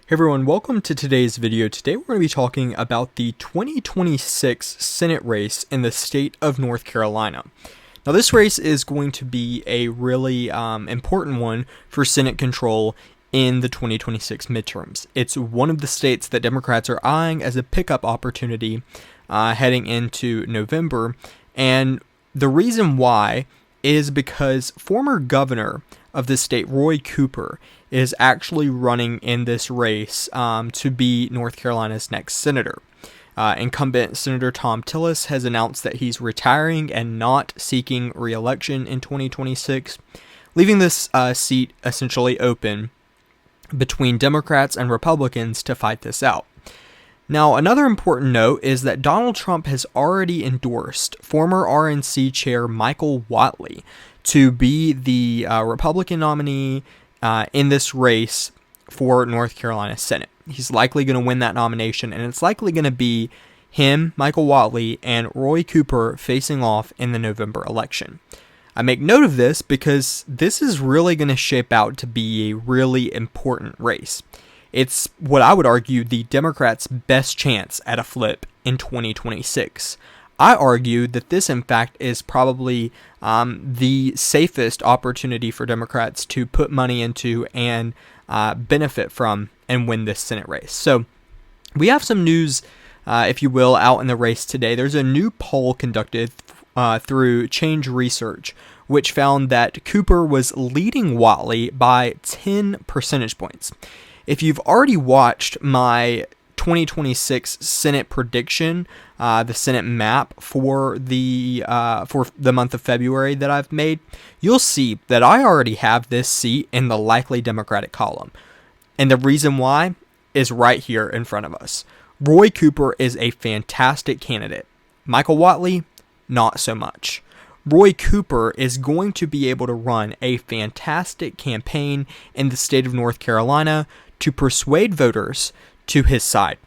Hey everyone, welcome to today's video. Today we're going to be talking about the 2026 Senate race in the state of North Carolina. Now this race is going to be a really important one for Senate control in the 2026 midterms. It's one of the states that Democrats are eyeing as a pickup opportunity heading into November, and the reason why is because former governor of the state, Roy Cooper, is actually running in this race to be North Carolina's next senator. Incumbent Senator Thom Tillis has announced that he's retiring and not seeking re-election in 2026, leaving this seat essentially open between Democrats and Republicans to fight this out. Now, another important note is that Donald Trump has already endorsed former RNC chair Michael Whatley to be the Republican nominee in this race for North Carolina Senate. He's likely going to win that nomination, and it's likely going to be him, Michael Whatley, and Roy Cooper facing off in the November election. I make note of this because this is really going to shape out to be a really important race. It's what I would argue the Democrats' best chance at a flip in 2026. I argue that this, in fact, is probably the safest opportunity for Democrats to put money into and benefit from and win this Senate race. So we have some news, if you will, out in the race today. There's a new poll conducted through Change Research, which found that Cooper was leading Whatley by 10 percentage points. If you've already watched my 2026 Senate prediction, the Senate map for the month of February that I've made, you'll see that I already have this seat in the likely Democratic column. And the reason why is right here in front of us. Roy Cooper is a fantastic candidate. Michael Whatley, not so much. Roy Cooper is going to be able to run a fantastic campaign in the state of North Carolina to persuade voters to his side.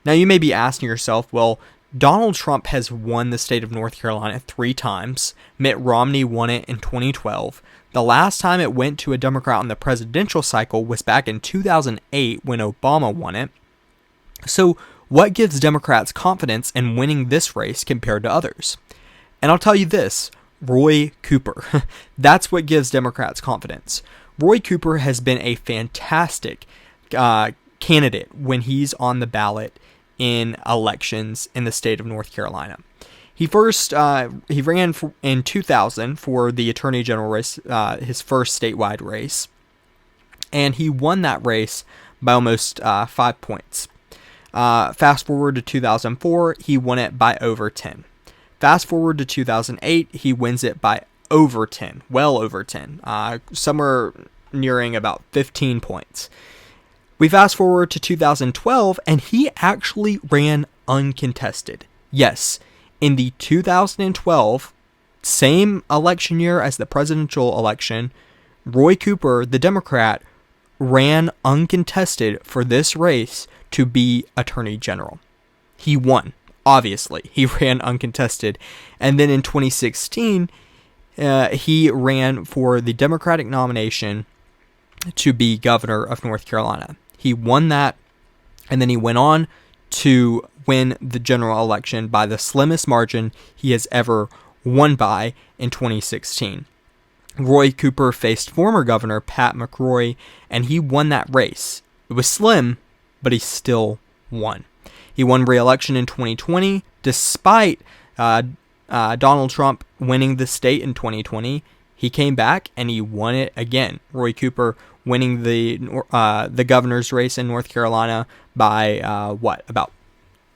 Now you may be asking yourself, well, Donald Trump has won the state of North Carolina 3 times. Mitt Romney won it in 2012. The last time it went to a Democrat on the presidential cycle was back in 2008 when Obama won it. So what gives Democrats confidence in winning this race compared to others? And I'll tell you this, Roy Cooper. That's what gives Democrats confidence. Roy Cooper has been a fantastic candidate when he's on the ballot in elections in the state of North Carolina. He ran in 2000 for the Attorney General race, his first statewide race, and he won that race by almost 5 points. Fast forward to 2004, he won it by over 10. Fast forward to 2008, he wins it by over 10, well over 10, somewhere nearing about 15 points. We fast forward to 2012, and he actually ran uncontested. Yes, in the 2012, same election year as the presidential election, Roy Cooper, the Democrat, ran uncontested for this race to be Attorney General. He won, obviously. He ran uncontested. And then in 2016, he ran for the Democratic nomination to be governor of North Carolina. He won that, and then he went on to win the general election by the slimmest margin he has ever won by in 2016. Roy Cooper faced former governor Pat McCrory, and he won that race. It was slim, but he still won. He won re-election in 2020, despite Donald Trump winning the state in 2020. He came back and he won it again. Roy Cooper winning the governor's race in North Carolina by about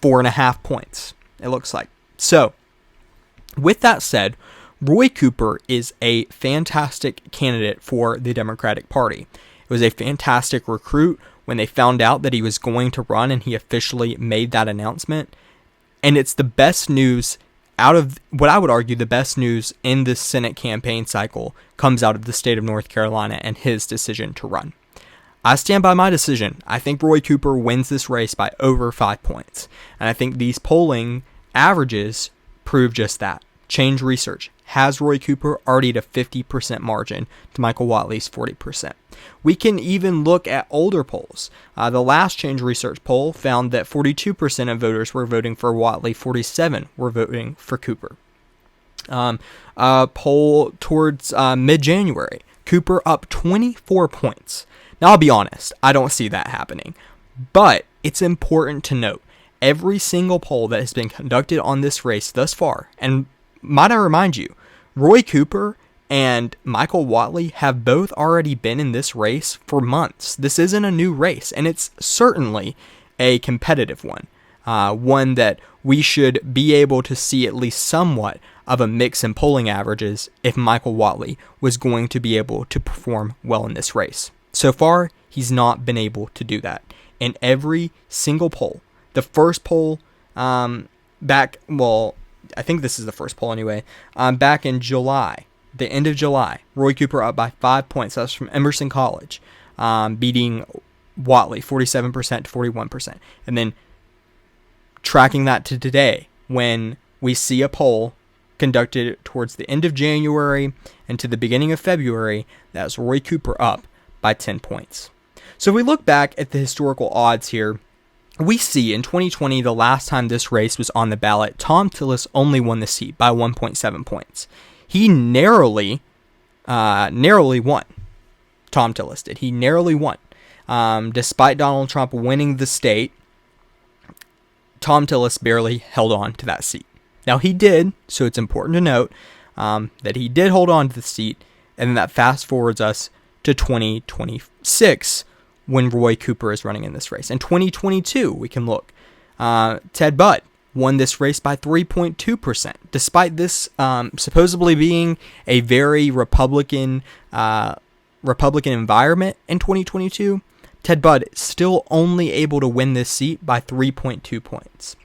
4.5 points, it looks like. So, with that said, Roy Cooper is a fantastic candidate for the Democratic Party. It was a fantastic recruit when they found out that he was going to run and he officially made that announcement. And it's the best news out of what I would argue the best news in this Senate campaign cycle comes out of the state of North Carolina and his decision to run. I stand by my decision. I think Roy Cooper wins this race by over 5 points. And I think these polling averages prove just that. Change Research has Roy Cooper already at a 50% margin to Michael Whatley's 40%. We can even look at older polls. The last Change Research poll found that 42% of voters were voting for Whatley, 47% were voting for Cooper. A poll towards mid-January, Cooper up 24 points. Now, I'll be honest, I don't see that happening. But it's important to note, every single poll that has been conducted on this race thus far, and might I remind you, Roy Cooper and Michael Whatley have both already been in this race for months. This isn't a new race, and it's certainly a competitive one. One that we should be able to see at least somewhat of a mix in polling averages if Michael Whatley was going to be able to perform well in this race. So far, he's not been able to do that. In every single poll, the first poll I think this is the first poll anyway, back in July, the end of July, Roy Cooper up by 5 points. That's from Emerson College, beating Whatley 47% to 41%. And then tracking that to today, when we see a poll conducted towards the end of January and to the beginning of February, that's Roy Cooper up by 10 points. So if we look back at the historical odds here, we see in 2020, the last time this race was on the ballot, Tom Tillis only won the seat by 1.7 points. He narrowly won. Tom Tillis did. He narrowly won. Despite Donald Trump winning the state, Tom Tillis barely held on to that seat. Now he did, so it's important to note that he did hold on to the seat, and that fast forwards us to 2026 when Roy Cooper is running in this race. In 2022, we can look. Ted Budd won this race by 3.2%. Despite this supposedly being a very Republican environment in 2022, Ted Budd is still only able to win this seat by 3.2 points.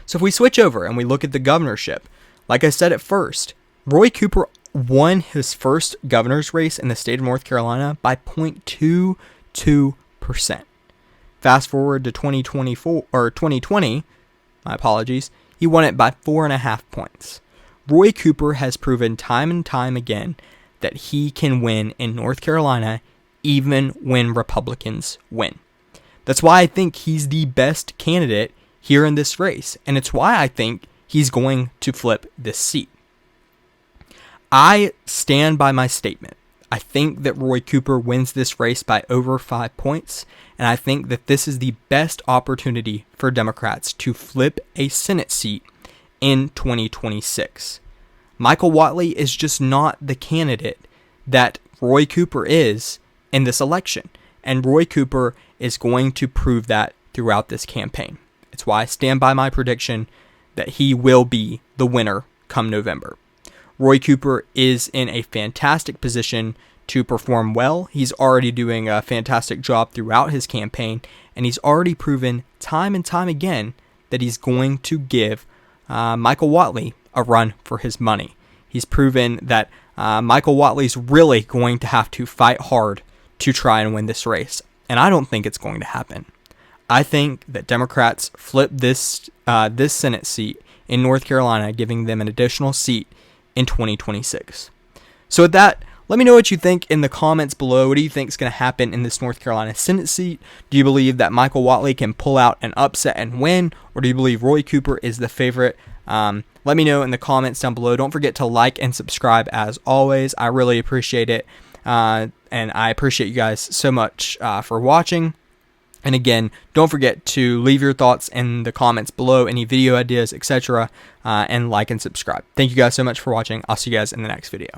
So if we switch over and we look at the governorship, like I said at first, Roy Cooper won his first governor's race in the state of North Carolina by 0.22%. Fast forward to 2020, my apologies, he won it by 4.5 points. Roy Cooper has proven time and time again that he can win in North Carolina even when Republicans win. That's why I think he's the best candidate here in this race, and it's why I think he's going to flip this seat. I stand by my statement. I think that Roy Cooper wins this race by over 5 points, and I think that this is the best opportunity for Democrats to flip a Senate seat in 2026. Michael Whatley is just not the candidate that Roy Cooper is in this election, and Roy Cooper is going to prove that throughout this campaign. It's why I stand by my prediction that he will be the winner come November. Roy Cooper is in a fantastic position to perform well. He's already doing a fantastic job throughout his campaign, and he's already proven time and time again that he's going to give Michael Whatley a run for his money. He's proven that Michael Whatley's really going to have to fight hard to try and win this race, and I don't think it's going to happen. I think that Democrats flip this Senate seat in North Carolina, giving them an additional seat in 2026. So with that, let me know what you think in the comments below. What do you think is going to happen in this North Carolina Senate seat? Do you believe that Michael Whatley can pull out an upset and win, or do you believe Roy Cooper is the favorite? Let me know in the comments down below. Don't forget to like and subscribe as always. I really appreciate it, and I appreciate you guys so much for watching. And again, don't forget to leave your thoughts in the comments below, any video ideas, etc., and like and subscribe. Thank you guys so much for watching. I'll see you guys in the next video.